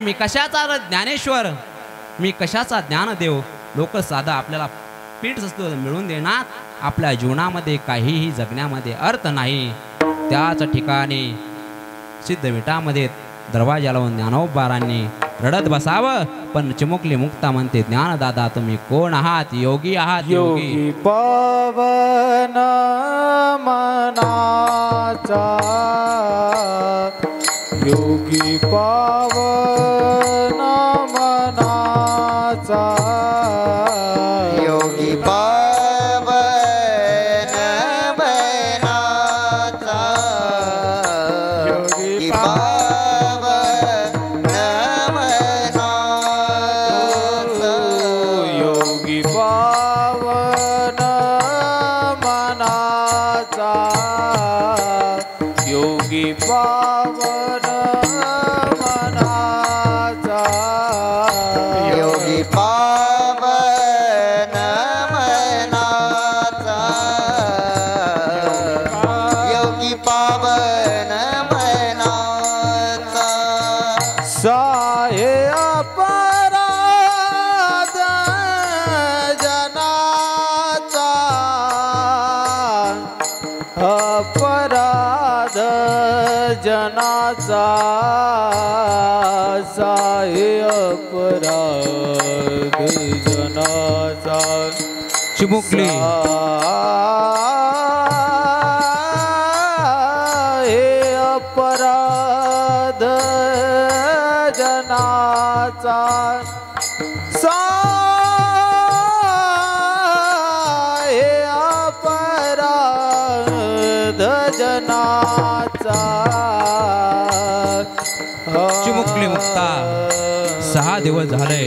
मी कशाचा ज्ञानेश्वर, मी कशाचा ज्ञानदेव. लोक साधा आपल्याला पीठ असतो मिळून देणार, आपल्या जीवनामध्ये काहीही जगण्यामध्ये अर्थ नाही. त्याच ठिकाणी सिद्धविटामध्ये दरवाजा लावून ज्ञानोबारांनी रडत बसावं. पण चिमुकली मुक्ता म्हणते, ज्ञानदादा तुम्ही कोण आहात? योगी आहात. योगी पावन मनाचा, योगी पावन मनाचा, योगी पावन मनाचा, योगी पावन मनाचा, योगी पावन मनाचा, योगी पावन मनाचा, योगी पावन मनाचा, योगी पावन मनाचा. साहे अपराध जनाचा, अपराध जनाचा, साहे अपराध जनाचा. चिमुकली साहे अपराध जनाचा, साहे अपराध जनाचा. चिमुकली मुक्ता 6 दिवस झाले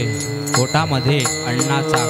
पोटामध्ये अन्नाचा